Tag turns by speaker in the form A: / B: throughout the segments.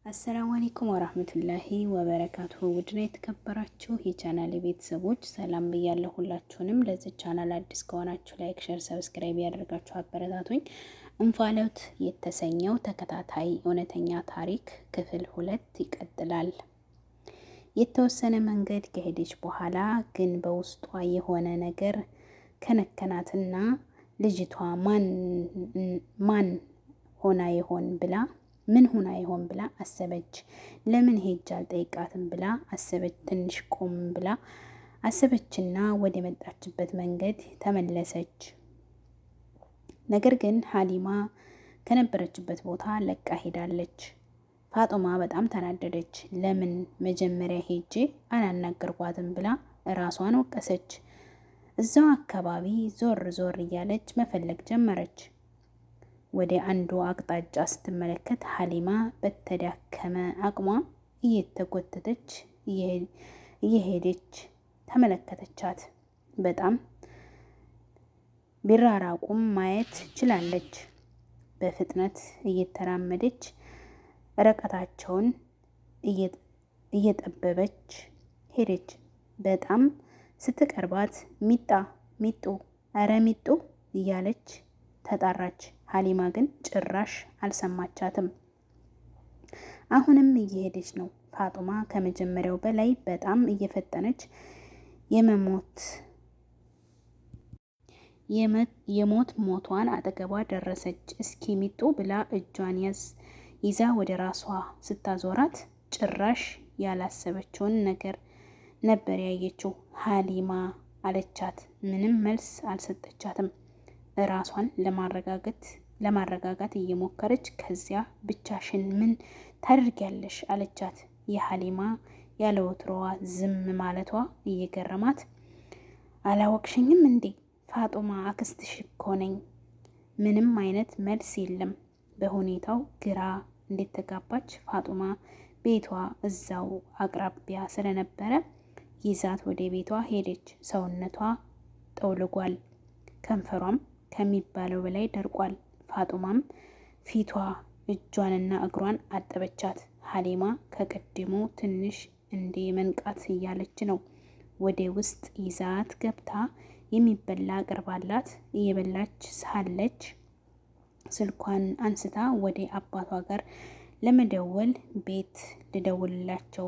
A: አሰላሙ አለይኩም ወራህመቱላሂ ወበረካቱሁ። ውድና የተከበራችሁ የቻናል ቤተሰቦች ሰላም ብያለሁ ሁላችሁንም። ለዚህ ቻናል አዲስ ከሆናችሁ ላይክ፣ ሼር፣ ሰብስክራይብ ያደርጋችሁ አበረታቱኝ። እንፋሎት የተሰኘው ተከታታይ እውነተኛ ታሪክ ክፍል 2 ይቀጥላል። የተወሰነ መንገድ ከሄደች በኋላ ግን በውስጧ የሆነ ነገር ከነከናትና ልጅቷ ማን ሆና ይሆን ብላ ምን ሆና ይሆን ብላ አሰበች። ለምን ሄጅ አልጠይቃትም ብላ አሰበች። ትንሽ ቆም ብላ አሰበችና ወደ መጣችበት መንገድ ተመለሰች። ነገር ግን ሀሊማ ከነበረችበት ቦታ ለቃ ሄዳለች። ፋጡማ በጣም ተናደደች። ለምን መጀመሪያ ሄጄ አላናገርኳትም ብላ ራሷን ወቀሰች። እዛው አካባቢ ዞር ዞር እያለች መፈለግ ጀመረች። ወደ አንዱ አቅጣጫ ስትመለከት ሀሊማ በተዳከመ አቅሟ እየተጎተተች እየሄደች ተመለከተቻት። በጣም ቢራራቁም ማየት ችላለች። በፍጥነት እየተራመደች ርቀታቸውን እየጠበበች ሄደች። በጣም ስትቀርባት ሚጡ አረ ሚጡ እያለች ተጣራች። ሀሊማ ግን ጭራሽ አልሰማቻትም። አሁንም እየሄደች ነው። ፋጡማ ከመጀመሪያው በላይ በጣም እየፈጠነች የሞት ሞቷን አጠገቧ ደረሰች። እስኪ ሚጡ ብላ እጇን ይዛ ወደ ራሷ ስታዞራት ጭራሽ ያላሰበችውን ነገር ነበር ያየችው። ሀሊማ አለቻት። ምንም መልስ አልሰጠቻትም። ራሷን ለማረጋጋት እየሞከረች ከዚያ ብቻሽን ምን ታደርጊያለሽ አለቻት። የሀሊማ ያለ ወትሮዋ ዝም ማለቷ እየገረማት አላወቅሽኝም እንዴ ፋጡማ አክስትሽ እኮ ነኝ። ምንም አይነት መልስ የለም። በሁኔታው ግራ እንዴት ተጋባች። ፋጡማ ቤቷ እዛው አቅራቢያ ስለነበረ ይዛት ወደ ቤቷ ሄደች። ሰውነቷ ጠውልጓል። ከንፈሯም ከሚባለው በላይ ደርቋል። ፋጡማም ፊቷ እጇንና እግሯን አጠበቻት። ሀሊማ ከቀድሞ ትንሽ እንደ መንቃት እያለች ነው። ወደ ውስጥ ይዛት ገብታ የሚበላ አቅርባላት እየበላች ሳለች ስልኳን አንስታ ወደ አባቷ ጋር ለመደወል ቤት ልደውልላቸው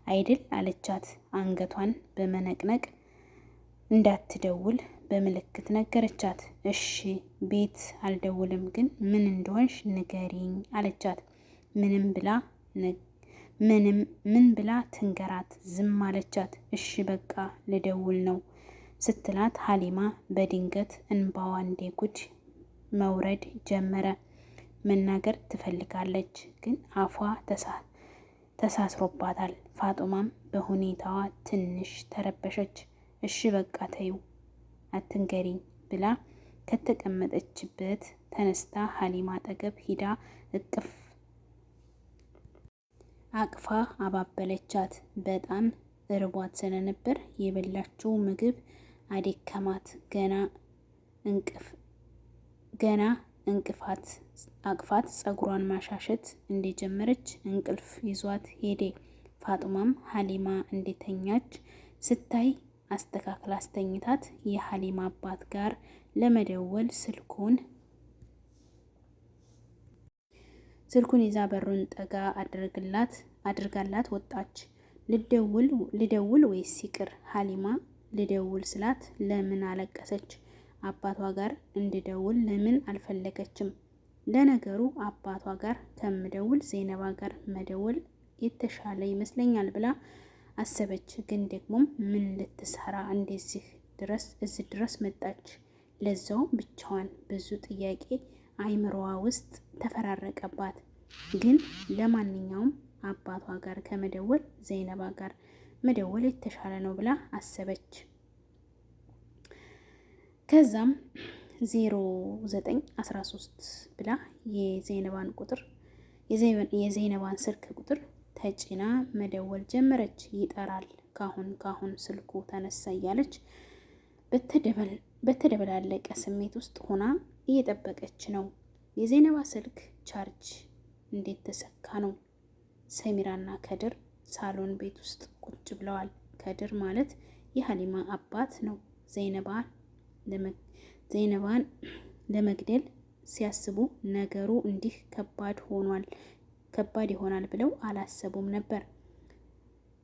A: አይድል አለቻት። አንገቷን በመነቅነቅ እንዳትደውል በምልክት ነገረቻት። እሺ ቤት አልደውልም፣ ግን ምን እንደሆንሽ ንገሪኝ አለቻት። ምን ብላ ትንገራት? ዝም አለቻት። እሺ በቃ ልደውል ነው ስትላት ሀሊማ በድንገት እንባዋ እንደ ጉድ መውረድ ጀመረ። መናገር ትፈልጋለች፣ ግን አፏ ተሳስሮባታል። ፋጡማም በሁኔታዋ ትንሽ ተረበሸች። እሺ በቃ ተይው አትንገሪኝ ብላ ከተቀመጠችበት ተነስታ ሀሊማ አጠገብ ሂዳ አቅፋ አባበለቻት። በጣም እርቧት ስለነበር የበላችው ምግብ አደከማት። ገና እንቅፋት አቅፋት ፀጉሯን ማሻሸት እንደጀመረች እንቅልፍ ይዟት ሄደ። ፋጡማም ሀሊማ እንደተኛች ስታይ አስተካክላ አስተኝታት የሀሊማ አባት ጋር ለመደወል ስልኩን ይዛ በሩን ጠጋ አድርጋላት ወጣች። ልደውል ወይስ ይቅር? ሀሊማ ልደውል ስላት ለምን አለቀሰች? አባቷ ጋር እንድደውል ለምን አልፈለገችም? ለነገሩ አባቷ ጋር ከምደውል ዜነባ ጋር መደወል የተሻለ ይመስለኛል ብላ አሰበች። ግን ደግሞም ምን ልትሰራ እዚህ ድረስ መጣች? ለዛው ብቻዋን። ብዙ ጥያቄ አይምሮዋ ውስጥ ተፈራረቀባት። ግን ለማንኛውም አባቷ ጋር ከመደወል ዘይነባ ጋር መደወል የተሻለ ነው ብላ አሰበች። ከዛም 0913 ብላ የዘይነባን ስልክ ቁጥር ተጭና መደወል ጀመረች። ይጠራል። ካሁን ስልኩ ተነሳ እያለች በተደበላለቀ ስሜት ውስጥ ሆና እየጠበቀች ነው። የዘይነባ ስልክ ቻርጅ እንዴት ተሰካ ነው ሰሚራና ከድር ሳሎን ቤት ውስጥ ቁጭ ብለዋል። ከድር ማለት የሀሊማ አባት ነው። ዘይነባን ለመግደል ሲያስቡ ነገሩ እንዲህ ከባድ ይሆናል ብለው አላሰቡም ነበር።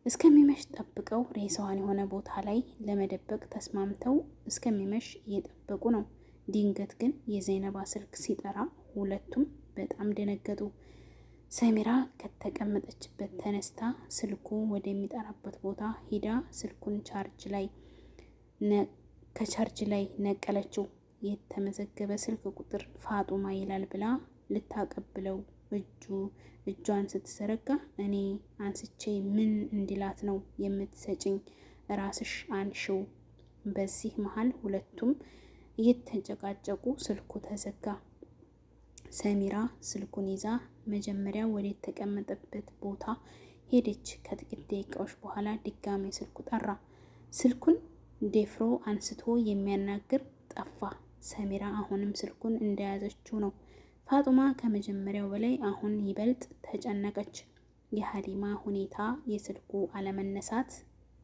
A: እስከሚመሽ ጠብቀው ሬሳዋን የሆነ ቦታ ላይ ለመደበቅ ተስማምተው እስከሚመሽ እየጠበቁ ነው። ድንገት ግን የዘይነባ ስልክ ሲጠራ ሁለቱም በጣም ደነገጡ። ሰሚራ ከተቀመጠችበት ተነስታ ስልኩ ወደሚጠራበት ቦታ ሂዳ ስልኩን ከቻርጅ ላይ ነቀለችው። የተመዘገበ ስልክ ቁጥር ፋጡማ ይላል ብላ ልታቀብለው እጇን ስትዘረጋ እኔ አንስቼ ምን እንዲላት ነው የምትሰጭኝ? ራስሽ አንሺው። በዚህ መሃል ሁለቱም እየተጨቃጨቁ ስልኩ ተዘጋ። ሰሚራ ስልኩን ይዛ መጀመሪያ ወደ ተቀመጠበት ቦታ ሄደች። ከጥቂት ደቂቃዎች በኋላ ድጋሜ ስልኩ ጠራ። ስልኩን ደፍሮ አንስቶ የሚያናግር ጠፋ። ሰሚራ አሁንም ስልኩን እንደያዘችው ነው። ፋጡማ ከመጀመሪያው በላይ አሁን ይበልጥ ተጨነቀች። የሀሊማ ሁኔታ፣ የስልኩ አለመነሳት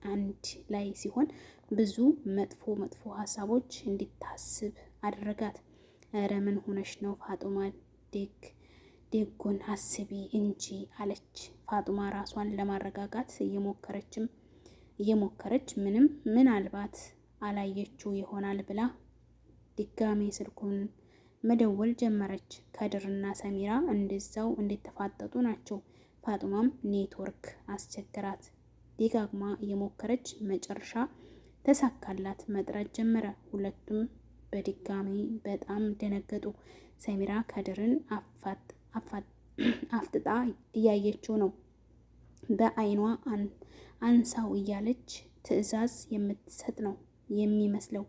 A: አንድ ላይ ሲሆን ብዙ መጥፎ ሀሳቦች እንዲታስብ አደረጋት። እረ ምን ሆነሽ ነው ፋጡማ? ደጉን አስቢ እንጂ አለች። ፋጡማ ራሷን ለማረጋጋት እየሞከረች ምናልባት አላየችው ይሆናል ብላ ድጋሜ ስልኩን መደወል ጀመረች። ከድርና ሰሚራ እንደዛው እንደተፋጠጡ ናቸው። ፋጡማም ኔትወርክ አስቸገራት። ደጋግማ እየሞከረች መጨረሻ ተሳካላት። መጥራት ጀመረ። ሁለቱም በድጋሚ በጣም ደነገጡ። ሰሚራ ከድርን አፍጥጣ እያየችው ነው። በአይኗ አንሳው እያለች ትዕዛዝ የምትሰጥ ነው የሚመስለው።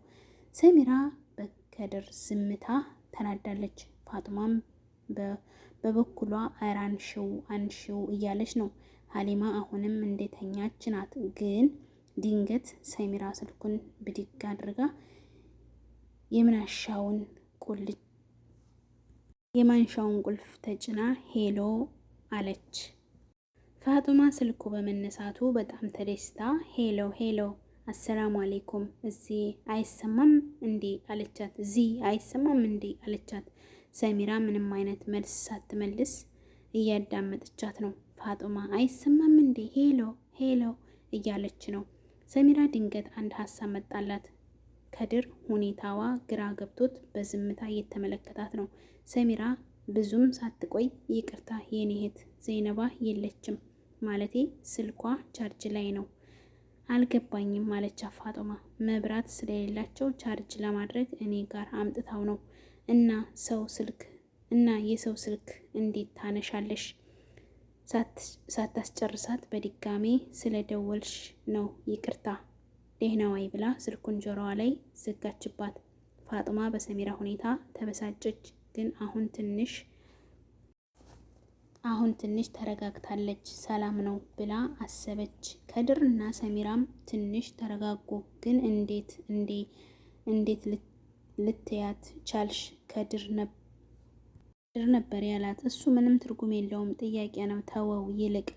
A: ሰሚራ በከድር ዝምታ ተናዳለች። ፋጡማም በበኩሏ ኧረ አንሺው እያለች ነው። ሀሊማ አሁንም እንደተኛች ናት። ግን ድንገት ሰሚራ ስልኩን ብድግ አድርጋ የማንሻውን ቁልፍ ተጭና ሄሎ አለች። ፋጡማ ስልኩ በመነሳቱ በጣም ተደስታ ሄሎ አሰላሙ አሌይኩም፣ እዚህ አይሰማም እንዴ አለቻት። እዚህ አይሰማም እንዴ አለቻት። ሰሚራ ምንም አይነት መልስ ሳትመልስ እያዳመጠቻት ነው። ፋጡማ አይሰማም እንዴ ሄሎ እያለች ነው። ሰሚራ ድንገት አንድ ሀሳብ መጣላት። ከድር ሁኔታዋ ግራ ገብቶት በዝምታ እየተመለከታት ነው። ሰሚራ ብዙም ሳትቆይ ይቅርታ የኔ እህት ዘይነባ የለችም፣ ማለቴ ስልኳ ቻርጅ ላይ ነው። አልገባኝም አለቻት ፋጡማ። መብራት ስለሌላቸው ቻርጅ ለማድረግ እኔ ጋር አምጥታው ነው። እና የሰው ስልክ እንዴት ታነሻለሽ? ሳታስጨርሳት በድጋሜ ስለደወልሽ ነው ይቅርታ ደህና ዋይ ብላ ስልኩን ጆሮዋ ላይ ዘጋችባት። ፋጡማ በሰሚራ ሁኔታ ተበሳጨች። ግን አሁን ትንሽ ተረጋግታለች፣ ሰላም ነው ብላ አሰበች። ከድርና ሰሚራም ትንሽ ተረጋጉ። ግን እንዴት ልትያት ቻልሽ? ከድር ነበር ያላት። እሱ ምንም ትርጉም የለውም ጥያቄ ነው፣ ተወው። ይልቅ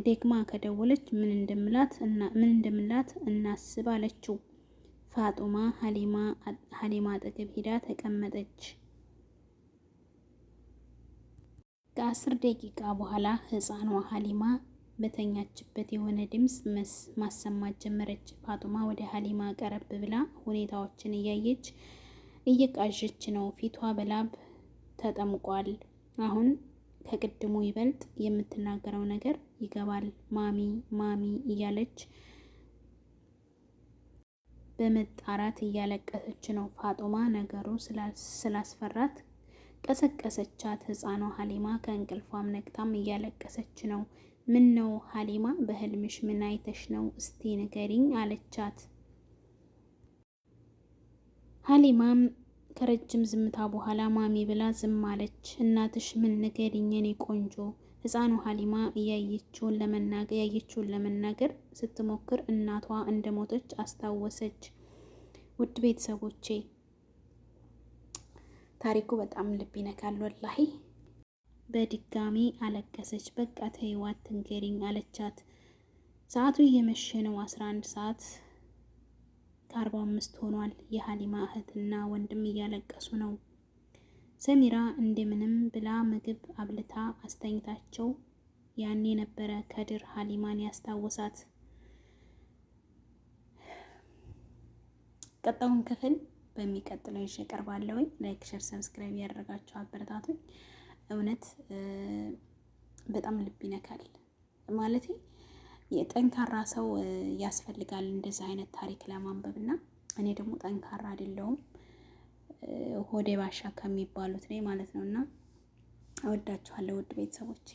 A: ደግማ ከደወለች ምን እንደምላት እናስብ አለችው። ፋጡማ ሀሊማ አጠገብ ሂዳ ተቀመጠች። ከ10 ደቂቃ በኋላ ህፃኗ ሀሊማ በተኛችበት የሆነ ድምፅ ማሰማት ጀመረች። ፋጡማ ወደ ሀሊማ ቀረብ ብላ ሁኔታዎችን እያየች እየቃዠች ነው። ፊቷ በላብ ተጠምቋል። አሁን ከቅድሙ ይበልጥ የምትናገረው ነገር ይገባል። ማሚ እያለች በመጣራት እያለቀሰች ነው። ፋጡማ ነገሩ ስላስፈራት ቀሰቀሰቻት። ህፃኗ ሀሊማ ከእንቅልፏም ነቅታም እያለቀሰች ነው። ምን ነው ሀሊማ፣ በህልምሽ ምን አይተሽ ነው? እስቲ ንገሪኝ አለቻት። ሀሊማም ከረጅም ዝምታ በኋላ ማሚ ብላ ዝም አለች። እናትሽ ምን ንገሪኝ የኔ ቆንጆ። ህፃኗ ሀሊማ ያየችውን ለመናገር ስትሞክር እናቷ እንደሞተች አስታወሰች። ውድ ቤተሰቦቼ ታሪኩ በጣም ልብ ይነካል ወላሂ። በድጋሚ አለቀሰች። በቃ ተይው አትንገሪኝ አለቻት። ሰዓቱ እየመሸ ነው። 11 ሰዓት ከ45 ሆኗል። የሀሊማ እህትና ወንድም እያለቀሱ ነው። ሰሚራ እንደምንም ብላ ምግብ አብልታ አስተኝታቸው። ያኔ ነበረ ከድር ሀሊማን ያስታወሳት። ቀጣዩን ክፍል በሚቀጥለው ይዤ እቀርባለሁ። ላይክ፣ ሼር፣ ሰብስክራይብ ያደረጋችሁ አበረታቱኝ። እውነት በጣም ልብ ይነካል። ማለት የጠንካራ ሰው ያስፈልጋል እንደዚህ አይነት ታሪክ ለማንበብ እና እኔ ደግሞ ጠንካራ አይደለሁም፣ ሆዴ ባሻ ከሚባሉት ነኝ ማለት ነው። እና እወዳችኋለሁ ውድ ቤተሰቦቼ።